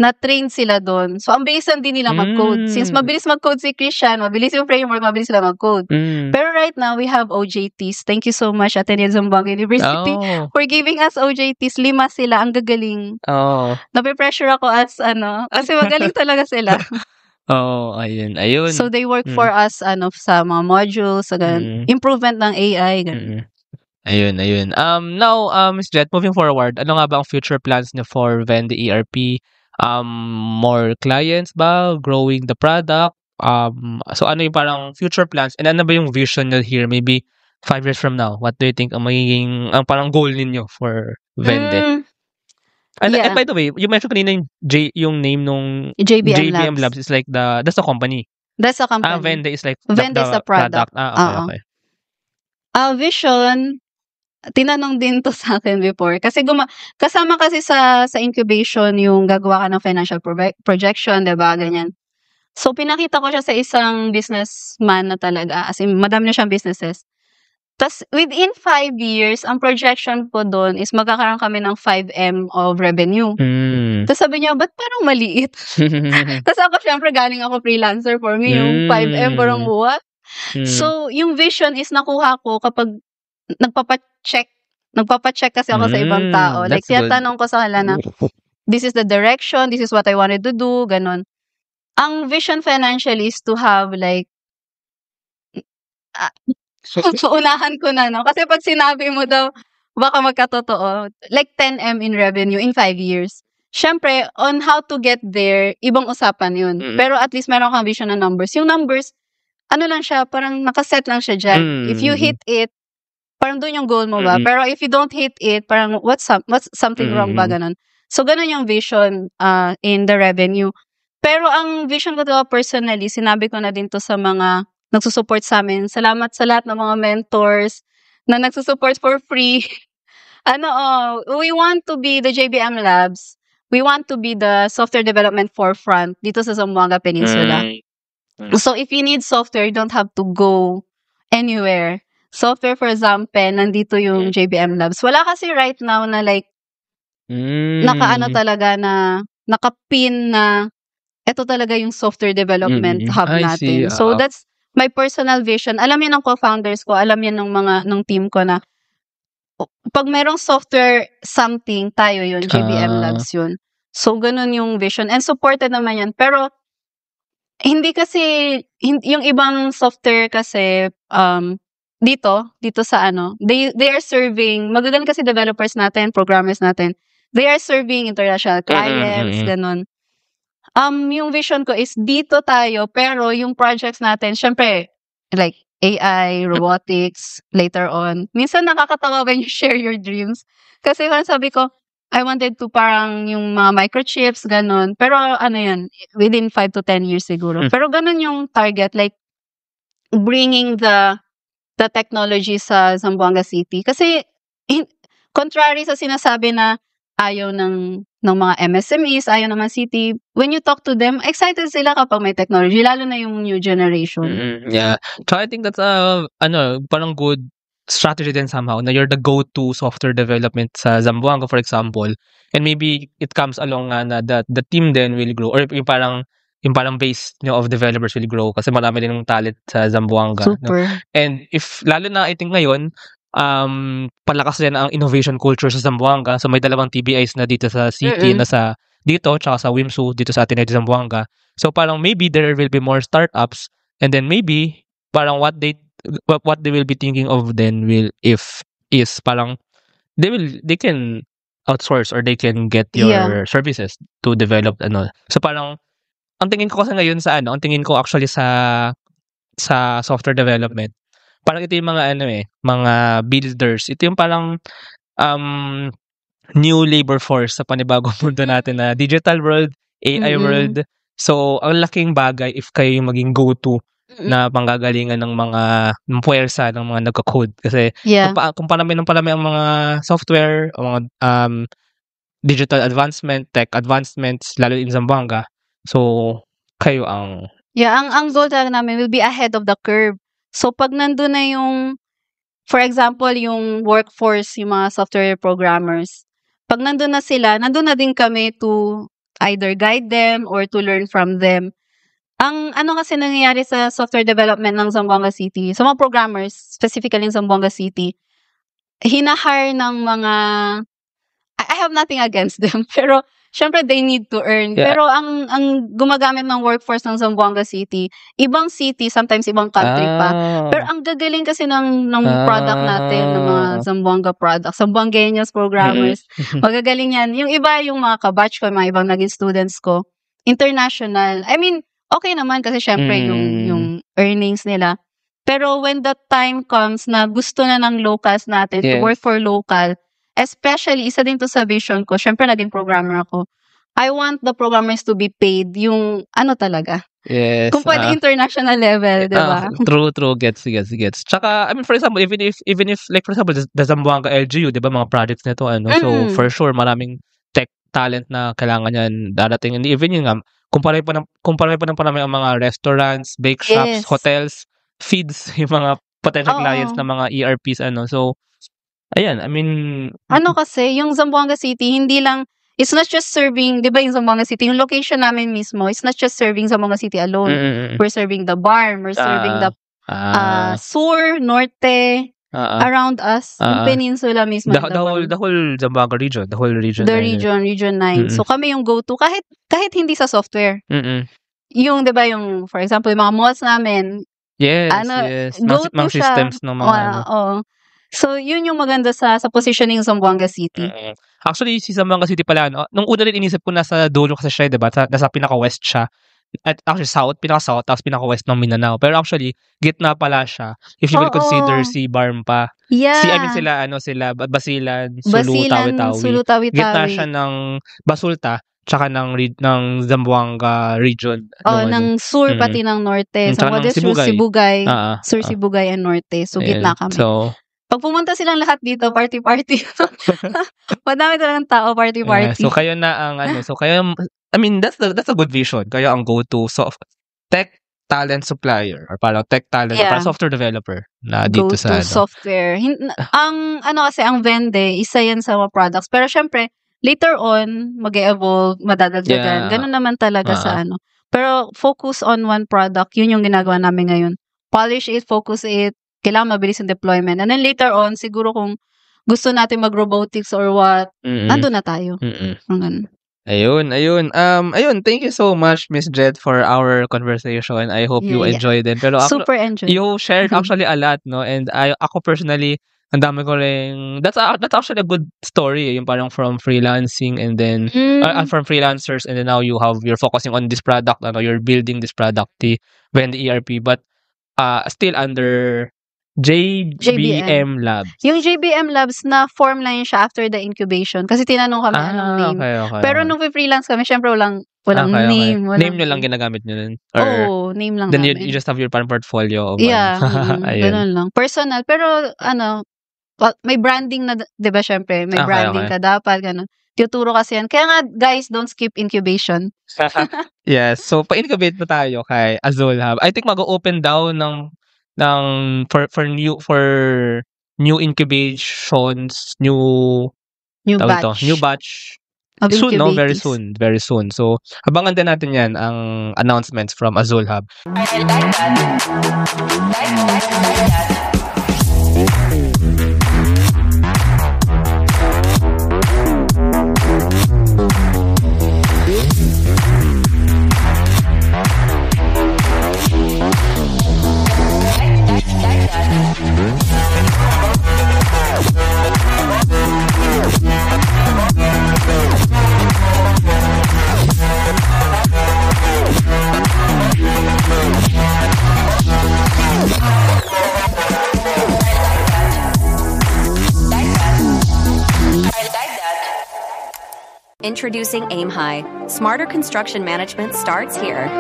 na-train sila doon. So, ang bilis lang din nila mag-code. Since mabilis mag-code si Christian, mabilis yung framework, mabilis sila mag-code. Pero right now, we have OJTs. Thank you so much, Ateneo Zamboanga University, for giving us OJTs. 5 sila. Ang gagaling. Nape-pressure ako kasi magaling talaga sila. Ayun. So, they work for us sa mga modules, sa improvement ng AI. Ayun. Now, Ms. Jet, moving forward, ano nga ba ang future plans niyo for Vende ERP? More clients ba? Growing the product? So ano yung parang future plans? And ano ba yung vision niyo here? Maybe 5 years from now, what do you think ang magiging, ang parang goal ninyo for Vende? And by the way, you mentioned kanina yung name nung JBM Labs is like that's the company. That's a company. Vende is like Vende is the product. Okay. Vision, tinanong din to sa akin before. Kasi kasama kasi sa incubation yung gagawa ka ng financial projection, diba? Ganyan. So, pinakita ko siya sa isang businessman na talaga. As in, madami na siyang businesses. Tapos, within 5 years, ang projection ko doon is magkakaroon kami ng 5M of revenue. Tapos sabi niya, ba't parang maliit? Tapos ako, syempre, galing ako freelancer. For me, yung 5M, parang what? So, yung vision is nakuha ko kapag nagpapacheck kasi ako sa ibang tao. Like, tinatanong ko sa kanila na, this is the direction, this is what I wanted to do, ganon. Ang vision financially is to have like, unahan ko na, no? Kasi pag sinabi mo daw, baka magkatotoo, like 10M in revenue in 5 years. Syempre, on how to get there, ibang usapan yun. Pero at least meron kang vision na numbers. Yung numbers, ano lang siya, parang nakaset lang siya dyan. If you hit it, parang doon yung goal mo ba? Pero if you don't hit it, parang what's something wrong ba? Ganon. So, ganon yung vision in the revenue. Pero ang vision ko to personally, sinabi ko na din to sa mga nagsusupport sa amin. Salamat sa lahat ng mga mentors na nagsusupport for free. We want to be the JBM Labs. We want to be the software development forefront dito sa Zamboanga Peninsula. So, if you need software, you don't have to go anywhere. Software, for example, nandito yung JBM Labs. Wala kasi right now na like, talaga na, nakapin na, ito talaga yung software development hub natin. So, that's my personal vision. Alam yan ng co-founders ko, alam yan ng team ko na, pag merong software something, tayo yun, JBM Labs yun. So, ganun yung vision. And supported naman yan. Pero, hindi kasi, yung ibang software kasi, dito sa they are serving, magagaling kasi developers natin, programmers natin, they are serving international clients, ganun. Yung vision ko is dito tayo, pero yung projects natin, syempre, like AI, robotics, later on. Minsan nakakatawa when you share your dreams. Kasi parang sabi ko, I wanted to parang yung mga microchips, ganun. Pero yan, within 5 to 10 years siguro. Pero ganun yung target, like, bringing the technology sa Zamboanga City. Kasi, contrary sa sinasabi na ayaw ng mga MSMEs, ayaw ng mga city, when you talk to them, excited sila kapag may technology, lalo na yung new generation. Yeah. So I think that's parang good strategy din somehow, na you're the go-to software development sa Zamboanga, for example. And maybe it comes along na the team then will grow, or yung parang base of developers will grow kasi marami din ng talent sa Zamboanga. Super. No? And if, lalo na I think ngayon, palakas din ang innovation culture sa Zamboanga. So may dalawang TBIs na dito sa city, dito, tsaka sa WIMSU, dito sa Ateneo de Zamboanga. So parang maybe there will be more startups, and then maybe parang what they will be thinking of then is parang they can outsource or they can get your services to develop So parang ang tingin ko kasi ngayon ang tingin ko actually sa software development, parang ito yung mga mga builders. Ito yung parang new labor force sa panibagong mundo natin na digital world, AI world. So, ang laking bagay if kayo yung maging go-to na panggagalingan ng mga puwersa ng mga nagka-code. Kasi kung palami ang mga software, o mga digital advancement, tech advancements, lalo in Zamboanga, so kayo ang... Yeah, ang goal talaga namin will be ahead of the curve. So, pag nandun na yung, for example, yung workforce, yung mga software programmers, pag nandun na sila, nandun na din kami to either guide them or to learn from them. Ang ano kasi nangyayari sa software development ng Zamboanga City, sa mga programmers, specifically in Zamboanga City, hinahire ng mga, I have nothing against them, pero syempre they need to earn. Yeah. Pero ang gumagamit ng workforce ng Zamboanga City, ibang city, sometimes ibang country pa. Pero ang gagaling kasi ng product natin, ng mga Zamboanga products, Zamboangueños programmers. Magagaling yan. Yung iba, yung mga kabatch ko, mga ibang naging students ko, international. I mean, okay naman kasi syempre yung earnings nila. Pero when that time comes na gusto na ng locals natin to work for local, especially, isa din to sa vision ko, syempre naging programmer ako. I want the programmers to be paid yung ano talaga. Yes. Kung pwede international level, di ba? True. Gets. Tsaka, I mean, for example, even if like, for example, the Zamboanga LGU, di ba, mga projects nito, so for sure, maraming tech talent na kailangan yan darating. And even yun nga, kumpare pa ng parami ang mga restaurants, bake shops, hotels, feeds, yung mga potential clients na mga ERPs, So, ayan, I mean... Ano kasi, yung Zamboanga City, hindi lang, it's not just serving, di ba yung Zamboanga City, yung location namin mismo, it's not just serving Zamboanga City alone. We're serving the Barm, we're serving the Sur, Norte, around us, yung peninsula mismo. The whole Zamboanga region, the whole region. The region 9. So, kami yung go-to, kahit hindi sa software. Yung, di ba, yung, for example, yung mga malls namin, yes. Go-to mga siya. systems ng mga So, yun yung maganda sa positioning ng Zamboanga City. Actually, si Zamboanga City pala, nung una rin inisip ko nasa dulo kasi siya, diba? Nasa pinaka-west siya. At actually, pinaka-south, tapos pinaka-west ng Mindanao. Pero actually, gitna pala siya. If you will consider si Barm pa. Yeah. Sila Basilan, Sulu, Tawi-Tawi. Gitna siya ng Basulta, tsaka ng Zamboanga region. Ng Sur, pati ng Norte. So, what is Sibugay. Sur, Sibugay, and Norte. So, gitna kami. So, pag pumunta silang lahat dito, party-party. Madami talagang tao, party-party. So, kayo na ang I mean, that's a good vision. Kayo ang go-to tech talent supplier or parang tech talent or parang software developer na dito sa software. Ang vende, isa yan sa mga products. Pero syempre, later on, mag-evolve, madadagdagan. Ganun naman talaga sa Pero focus on one product, yun yung ginagawa namin ngayon. Polish it, focus it, kailangan mabilis yung deployment. And then later on, siguro kung gusto natin mag-robotics or what, nandun na tayo. Ayun. Thank you so much, Miss Jed, for our conversation. I hope you enjoyed it. Pero super enjoy. You shared actually a lot, no? And ako personally, ang dami ko rin, that's actually a good story. Yung parang from freelancing and then, from freelancers and then now you're focusing on this product, you're building this product, the ERP, but still under JBM Labs. Yung JBM Labs na form lang yun siya after the incubation. Kasi tinanong kami anong name. Okay. Pero nung freelance kami, syempre walang name. Name nyo lang ginagamit nyo nun? Name lang then namin. you just have your portfolio. Ganun lang. Personal. Pero may branding na, di ba syempre? May branding ka dapat. Ganun. Tuturo kasi yan. Kaya nga, guys, don't skip incubation. Yes. So, pa-incubate na tayo kay Azul Hub. I think mag-open daw for new incubations, new batch. Soon, very soon. So, abangan din natin yan, ang announcements from Azul Hub. Introducing Aim High. Smarter construction management starts here.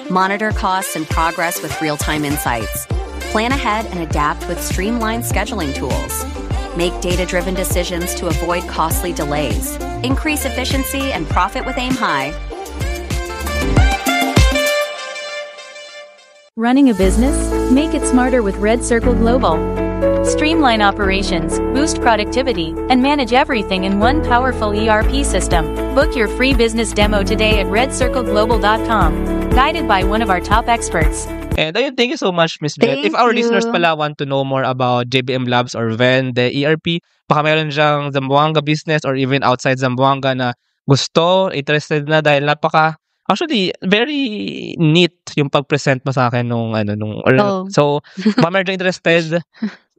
Monitor costs and progress with real-time insights. Plan ahead and adapt with streamlined scheduling tools. Make data-driven decisions to avoid costly delays. Increase efficiency and profit with Aim High. Running a business? Make it smarter with Red Circle Global. Streamline operations, boost productivity, and manage everything in one powerful ERP system. Book your free business demo today at redcircleglobal.com. Guided by one of our top experts. And ayun, thank you so much, Miss Jet. If Thank our you. listeners pala want to know more about JBM Labs or Ven, the ERP, baka meron siyang Zamboanga business or even outside Zamboanga na gusto, interested na dahil actually, very neat yung pag-present mo sa akin Oh. so, baka meron siyang interested,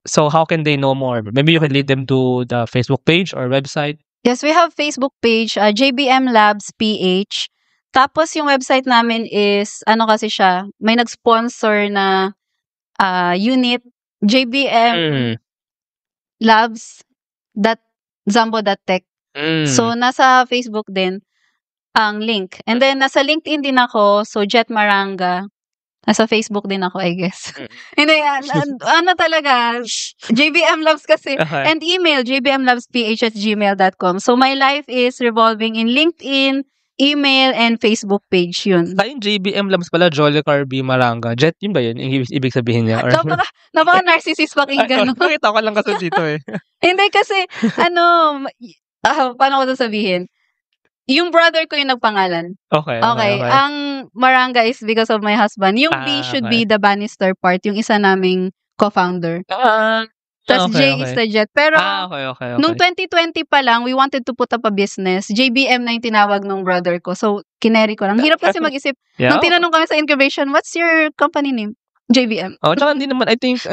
so how can they know more? Maybe you can lead them to the Facebook page or website. Yes, we have Facebook page, JBM Labs PH. Tapos yung website namin is, kasi siya, may nag-sponsor na unit, JBM Labs.zambo.tech. So, nasa Facebook din ang link. And then, nasa LinkedIn din ako, so Jet Maranga. Nasa Facebook din ako, I guess. Hindi, talaga, JBM Labs kasi. Okay. And email, jbmlabsph@gmail.com. So, my life is revolving in LinkedIn, email, and Facebook page yun. Yung JBM Labs pala, Jolly Carby Maranga. Jet, yun ba yun? Yung ibig sabihin niya? Or... Napaka-narcissist pakinggan. No? Nakita ko lang kasi dito eh. Hindi kasi, paano ko ito sabihin? Yung brother ko yung nagpangalan. Okay. Ang Maranga is because of my husband. Yung B should be the Bannister part, yung isa naming co-founder. Tapos J is the Jet. Pero, okay. nung 2020 pa lang, we wanted to put up a business. JBM na yung tinawag nung brother ko. So, kineri ko lang. Hirap kasi mag-isip. Yeah. Nung tinanong kami sa incubation, what's your company name? JBM. Tsaka hindi naman, I think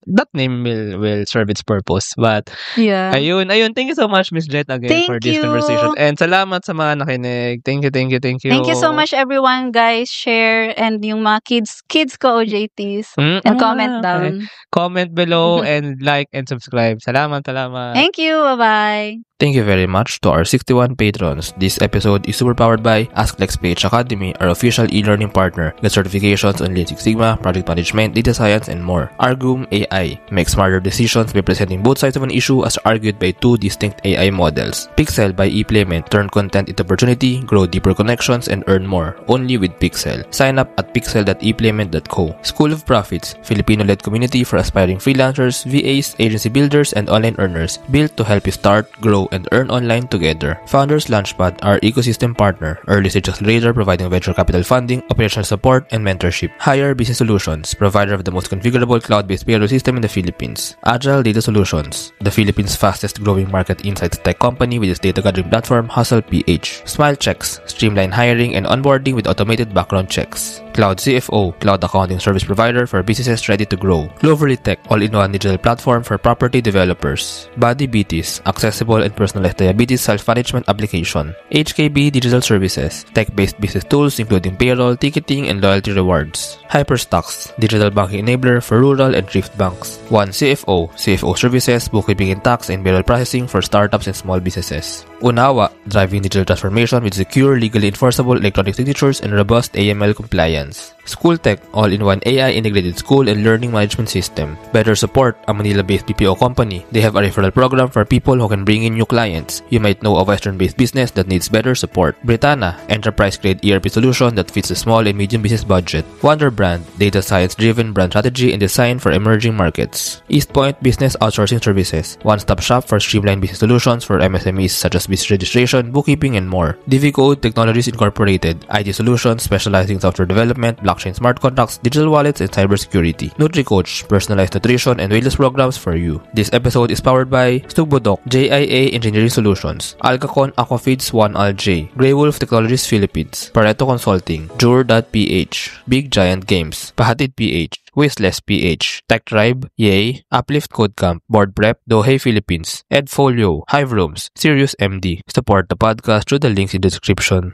that name will serve its purpose. But, Yeah. ayun, thank you so much, Miss Jet, again, Thank for this you. conversation. And salamat sa mga nakinig. Thank you. Thank you so much, everyone, guys. Share, and yung mga kids ko, OJTs. And comment down. Comment below and like and subscribe. Salamat. Thank you. Bye-bye. Thank you very much to our 61 patrons. This episode is super powered by AskLexPH Academy, our official e-learning partner. Get certifications on Lean Six Sigma, project management, data science, and more. Argum AI. Make smarter decisions by presenting both sides of an issue as argued by two distinct AI models. Pixel by ePlayment. Turn content into opportunity, grow deeper connections, and earn more. Only with Pixel. Sign up at pixel.eplayment.co. School of Profits. Filipino-led community for aspiring freelancers, VAs, agency builders, and online earners. Built to help you start, grow, and earn online together. Founders Launchpad, our ecosystem partner. Early stage accelerator providing venture capital funding, operational support, and mentorship. Hire Business Solutions, provider of the most configurable cloud-based payroll system in the Philippines. Agile Data Solutions, the Philippines' fastest growing market insights tech company with its data gathering platform, Hustle PH. Smile Checks, streamline hiring and onboarding with automated background checks. Cloud CFO, cloud accounting service provider for businesses ready to grow. Cloverly Tech, all-in-one digital platform for property developers. Body BTs, accessible and personalized diabetes self-management application. HKB Digital Services, tech-based business tools including payroll, ticketing, and loyalty rewards. Hyperstocks, digital banking enabler for rural and thrift banks. One CFO, CFO services, bookkeeping and tax, and payroll processing for startups and small businesses. Unawa, driving digital transformation with secure, legally enforceable electronic signatures and robust AML compliance. SchoolTech, all-in-one AI integrated school and learning management system. Better Support, a Manila-based BPO company. They have a referral program for people who can bring in new clients. You might know a Western-based business that needs better support. Britanna, enterprise-grade ERP solution that fits the small and medium business budget. Wonder Brand, data science-driven brand strategy and design for emerging markets. East Point Business Outsourcing Services, one-stop shop for streamlined business solutions for MSMEs such as business registration, bookkeeping, and more. DiviCode Technologies Incorporated, IT solutions specializing in software development, blockchain smart contracts, digital wallets, and cybersecurity. NutriCoach, personalized nutrition and wellness programs for you. This episode is powered by Stugbodok, JIA Engineering Solutions, Alcacon Aquafeeds 1Alj, Grey Wolf Technologies Philippines, Pareto Consulting, Jure.ph, Big Giant Games, Pahatid PH, Wistless PH, Tech Tribe, Yay, Uplift Code Camp, Board Prep, Dohey Philippines, Edfolio, Hive Rooms, Sirius MD. Support the podcast through the links in the description.